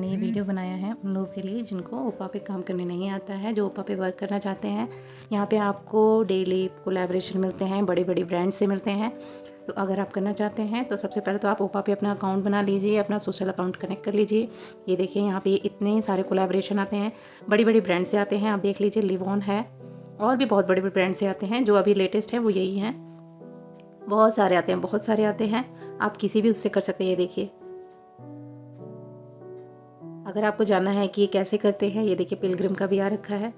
मैंने ये वीडियो बनाया है उन लोगों के लिए जिनको ओपा पे काम करने नहीं आता है, जो ओपा पे वर्क करना चाहते हैं। यहाँ पे आपको डेली कोलैबोरेशन मिलते हैं, बड़ी बड़ी ब्रांड से मिलते हैं। तो अगर आप करना चाहते हैं तो सबसे पहले तो आप ओपा पे अपना अकाउंट बना लीजिए, अपना सोशल अकाउंट कनेक्ट कर लीजिए। ये देखिए यहाँ पे इतने सारे कोलैबोरेशन आते हैं, बड़ी बड़ी ब्रांड से आते हैं। आप देख लीजिए लिवॉन है और भी बहुत बड़े बड़े ब्रांड से आते हैं। जो अभी लेटेस्ट हैं वो यही हैं। बहुत सारे आते हैं, बहुत सारे आते हैं। आप किसी भी उससे कर सकते हैं। ये देखिए, अगर आपको जानना है कि ये कैसे करते हैं, ये देखिए पिलग्रिम का भी आ रखा है,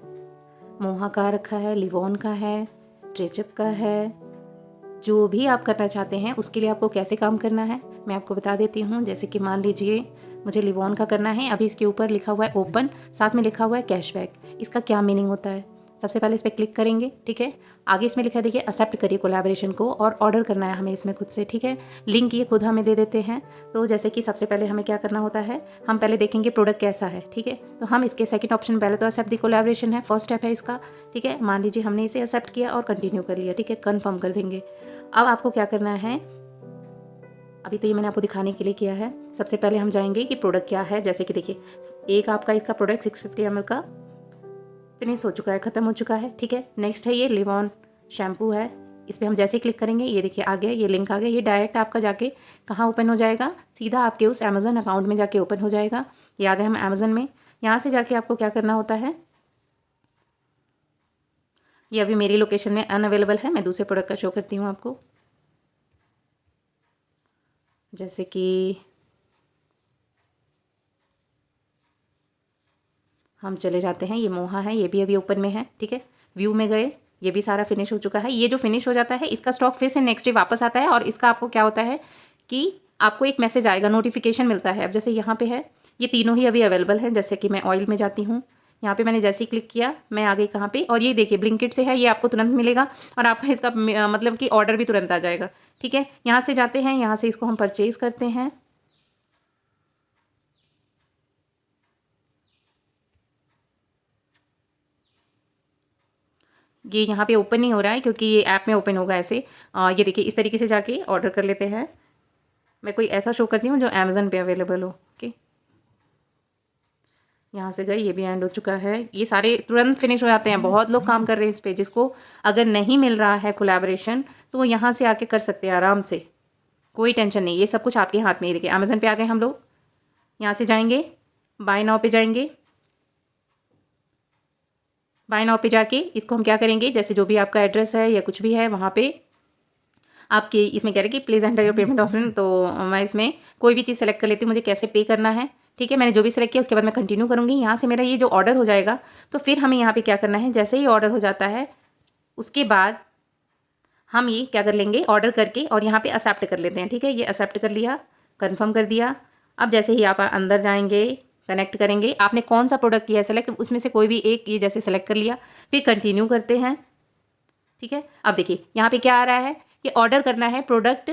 मोहा का आ रखा है, लिवॉन का है, ट्रेचअप का है। जो भी आप करना चाहते हैं उसके लिए आपको कैसे काम करना है मैं आपको बता देती हूँ। जैसे कि मान लीजिए मुझे लिवॉन का करना है। अभी इसके ऊपर लिखा हुआ है ओपन, साथ में लिखा हुआ है कैशबैक। इसका क्या मीनिंग होता है? सबसे पहले इस पर क्लिक करेंगे, ठीक है। आगे इसमें लिखा है देखिए एक्सेप्ट करिए कोलैबोरेशन को, और ऑर्डर करना है हमें इसमें खुद से, ठीक है। लिंक ये खुद हमें दे देते हैं। तो जैसे कि सबसे पहले हमें क्या करना होता है, हम पहले देखेंगे प्रोडक्ट कैसा है, ठीक है। तो हम इसके सेकंड ऑप्शन, पहले तो एक्सेप्ट दी कोलैबोरेशन है, फर्स्ट स्टेप है इसका, ठीक है। मान लीजिए हमने इसे एक्सेप्ट किया और कंटिन्यू कर लिया, ठीक है, कन्फर्म कर देंगे। अब आपको क्या करना है, अभी तो ये मैंने आपको दिखाने के लिए किया है। सबसे पहले हम जाएंगे कि प्रोडक्ट क्या है। जैसे कि देखिए एक आपका इसका प्रोडक्ट 650 ml का फिनिश हो चुका है, ख़त्म हो चुका है, ठीक है। नेक्स्ट है ये लिवॉन शैम्पू है। इस पर हम जैसे ही क्लिक करेंगे ये देखिए आ गया, ये लिंक आ गया। ये डायरेक्ट आपका जाके कहाँ ओपन हो जाएगा, सीधा आपके उस अमेज़न अकाउंट में जाके ओपन हो जाएगा। ये आ गए हम अमेज़न में। यहाँ से जाके आपको क्या करना होता है, ये अभी मेरी लोकेशन में अनअवेलेबल है, मैं दूसरे प्रोडक्ट का शो करती हूँ आपको। जैसे कि हम चले जाते हैं, ये मोहा है, ये भी अभी ओपन में है, ठीक है। व्यू में गए, ये भी सारा फिनिश हो चुका है। ये जो फिनिश हो जाता है इसका स्टॉक फिर से नेक्स्ट डे वापस आता है, और इसका आपको क्या होता है कि आपको एक मैसेज आएगा, नोटिफिकेशन मिलता है। अब जैसे यहाँ पे है, ये तीनों ही अभी अवेलेबल है। जैसे कि मैं ऑयल में जाती हूँ, यहाँ पे मैंने जैसे ही क्लिक किया मैं आ गई कहाँ पे, और ये देखिए ब्लिंकिट से है, ये आपको तुरंत मिलेगा और आपका इसका मतलब कि ऑर्डर भी तुरंत आ जाएगा, ठीक है। यहाँ से जाते हैं, यहाँ से इसको हम परचेज़ करते हैं। ये यहाँ पे ओपन नहीं हो रहा है क्योंकि ये ऐप में ओपन होगा ऐसे। ये देखिए इस तरीके से जाके ऑर्डर कर लेते हैं। मैं कोई ऐसा शो करती हूँ जो अमेज़न पे अवेलेबल हो, ओके। यहाँ से गए, ये भी एंड हो चुका है। ये सारे तुरंत फिनिश हो जाते हैं। बहुत लोग काम कर रहे हैं इस पे। जिसको अगर नहीं मिल रहा है कोलैबोरेशन तो वो यहाँ से आके कर सकते हैं आराम से, कोई टेंशन नहीं। ये सब कुछ आपके हाथ में ही। देखिए अमेज़न पे आ गए हम लोग, यहाँ से जाएंगे बाय नाउ पे जाएंगे। बाय नाउ पे जाके इसको हम क्या करेंगे, जैसे जो भी आपका एड्रेस है या कुछ भी है वहाँ पे आपके इसमें कह रहे कि please enter your payment option. तो मैं इसमें कोई भी चीज़ सेलेक्ट कर लेती हूँ, मुझे कैसे पे करना है, ठीक है। मैंने जो भी सेलेक्ट किया उसके बाद मैं कंटिन्यू करूँगी। यहाँ से मेरा ये जो ऑर्डर हो जाएगा तो फिर हमें यहाँ पे क्या करना है, जैसे ही ऑर्डर हो जाता है उसके बाद हम ये क्या कर लेंगे, ऑर्डर करके और यहाँ पे एक्सेप्ट कर लेते हैं, ठीक है। ये एक्सेप्ट कर लिया, कन्फर्म कर दिया। अब जैसे ही आप अंदर जाएंगे, कनेक्ट करेंगे, आपने कौन सा प्रोडक्ट किया है सेलेक्ट, उसमें से कोई भी एक ये जैसे सेलेक्ट कर लिया, फिर कंटिन्यू करते हैं, ठीक है। अब देखिए यहाँ पे क्या आ रहा है कि ऑर्डर करना है product,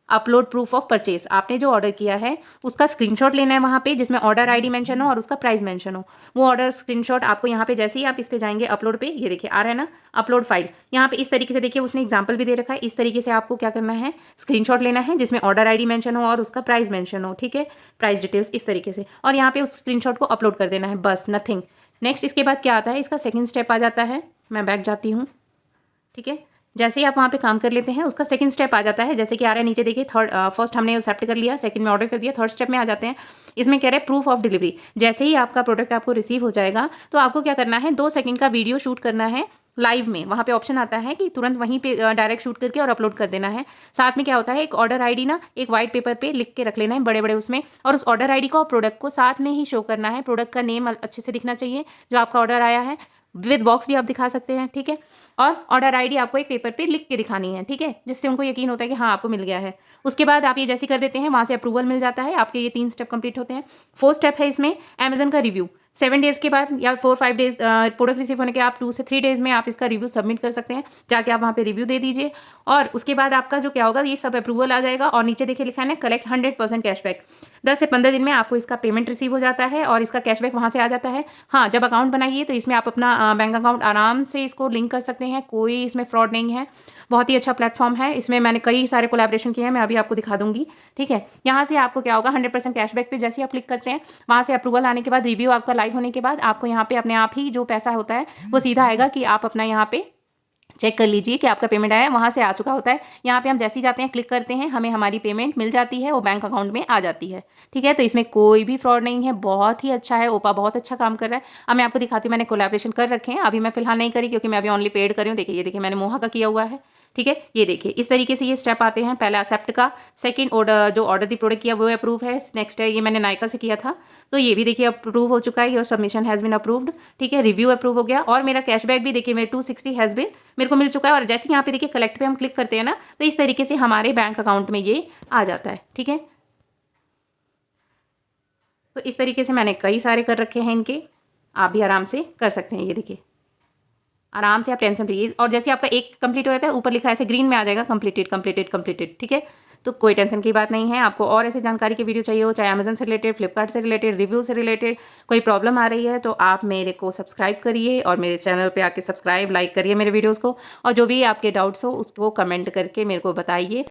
upload proof of purchase. आपने जो ऑर्डर किया है उसका स्क्रीनशॉट लेना है वहाँ पे जिसमें ऑर्डर आईडी मेंशन हो और उसका प्राइस मेंशन हो। वो ऑर्डर स्क्रीनशॉट आपको यहाँ पे जैसे ही आप इस पे जाएंगे अपलोड पे, ये देखिए आ रहा है ना अपलोड फाइल। यहाँ पे इस तरीके से देखिए उसने एग्जाम्पल भी दे रखा है। इस तरीके से आपको क्या करना है, स्क्रीनशॉट लेना है जिसमें ऑर्डर आईडी मेंशन हो और उसका प्राइस मेंशन हो, ठीक है, प्राइस डिटेल्स इस तरीके से, और यहाँ पे उस स्क्रीनशॉट को अपलोड कर देना है, बस नथिंग। नेक्स्ट इसके बाद क्या आता है, इसका सेकेंड स्टेप आ जाता है। मैं बैक जाती हूँ, ठीक है। जैसे ही आप वहाँ पे काम कर लेते हैं उसका सेकंड स्टेप आ जाता है। जैसे कि आ रहा है नीचे देखिए, फर्स्ट हमने एक्सेप्ट कर लिया, सेकंड में ऑर्डर कर दिया, थर्ड स्टेप में आ जाते हैं। इसमें कह रहे हैं प्रूफ ऑफ डिलीवरी। जैसे ही आपका प्रोडक्ट आपको रिसीव हो जाएगा तो आपको क्या करना है, 2 सेकंड का वीडियो शूट करना है लाइव में। वहाँ पे ऑप्शन आता है कि तुरंत वहीं पे डायरेक्ट शूट करके और अपलोड कर देना है। साथ में क्या होता है, एक ऑर्डर आईडी ना एक वाइट पेपर पे लिख के रख लेना है बड़े बड़े उसमें, और उस ऑर्डर आईडी को और प्रोडक्ट को साथ में ही शो करना है। प्रोडक्ट का नेम अच्छे से दिखना चाहिए जो आपका ऑर्डर आया है, विद बॉक्स भी आप दिखा सकते हैं, ठीक है। और ऑर्डर आईडी आपको एक पेपर पे लिख के दिखानी है, ठीक है, जिससे उनको यकीन होता है कि हाँ आपको मिल गया है। उसके बाद आप ये जैसे कर देते हैं, वहाँ से अप्रूवल मिल जाता है, आपके ये 3 स्टेप कंप्लीट होते हैं। 4th स्टेप है इसमें अमेज़न का रिव्यू। 7 डेज़ के बाद या 4-5 डेज़ प्रोडक्ट रिसीव होने के आप 2 से 3 डेज़ में आप इसका रिव्यू सबमिट कर सकते हैं। जाके आप वहाँ पे रिव्यू दे दीजिए और उसके बाद आपका जो क्या होगा, ये सब अप्रूवल आ जाएगा और नीचे देखिए लिखा है ना, कलेक्ट 100% कैशबैक। 10 से 15 दिन में आपको इसका पेमेंट रिसीव हो जाता है और इसका कैशबैक वहाँ से आ जाता है। हाँ, जब अकाउंट बनाइए तो इसमें आप अपना बैंक अकाउंट आराम से इसको लिंक कर सकते हैं, कोई इसमें फ्रॉड नहीं है। बहुत ही अच्छा प्लेटफॉर्म है, इसमें मैंने कई सारे कोलैबोरेशन किए हैं, मैं अभी आपको दिखा दूँगी, ठीक है। यहाँ से आपको क्या होगा, 100% कैशबैक पे जैसे ही आप क्लिक करते हैं, वहाँ से अप्रूवल आने के बाद, रिव्यू आपका लाइव होने के बाद आपको यहाँ पे अपने आप ही जो पैसा होता है वो सीधा आएगा कि आप अपना यहाँ पे चेक कर लीजिए कि आपका पेमेंट आया है, वहाँ से आ चुका होता है। यहाँ पे हम जैसे ही जाते हैं, क्लिक करते हैं, हमें हमारी पेमेंट मिल जाती है, वो बैंक अकाउंट में आ जाती है, ठीक है। तो इसमें कोई भी फ्रॉड नहीं है, बहुत ही अच्छा है, ओपा बहुत अच्छा काम कर रहा है। अब मैं आपको दिखाती हूँ, मैंने कोलैबोरेशन कर रखे हैं, अभी मैं फिलहाल नहीं करी क्योंकि मैं अभी ओनली पेड कर रही हूँ। देखिए, ये देखिए मैंने मोहा का किया हुआ है, ठीक है। ये देखिए इस तरीके से ये स्टेप आते हैं। पहला एक्सेप्ट का, सेकंड ऑर्डर, जो ऑर्डर दी प्रोडक्ट किया वो अप्रूव है। नेक्स्ट है, ये मैंने नायका से किया था तो ये भी देखिए अप्रूव हो चुका है, your submission has been approved, ठीक है। रिव्यू अप्रूव हो गया और मेरा कैशबैक भी देखिए मेरे 260 हैज़ बीन मेरे को मिल चुका है। और जैसे यहाँ पे देखिए कलेक्ट पे हम क्लिक करते हैं ना, तो इस तरीके से हमारे बैंक अकाउंट में ये आ जाता है, ठीक है। तो इस तरीके से मैंने कई सारे कर रखे हैं इनके, आप भी आराम से कर सकते हैं। ये देखिए आराम से आप टेंशन फ्री, और जैसे आपका एक कंप्लीट हो जाता है, ऊपर लिखा है ऐसे ग्रीन में आ जाएगा, कंप्लीटेड कंप्लीटेड कंप्लीटेड, ठीक है। तो कोई टेंशन की बात नहीं है। आपको और ऐसे जानकारी की वीडियो चाहिए हो, चाहे अमेजन से रिलेटेड, फ्लिपकार्ट से रिलेटेड, रिव्यू से रिलेटेड, कोई प्रॉब्लम आ रही है तो आप मेरे को सब्सक्राइब करिए और मेरे चैनल पे आके सब्सक्राइब, लाइक करिए मेरे वीडियोज़ को, और जो भी आपके डाउट्स हो उसको कमेंट करके मेरे को बताइए।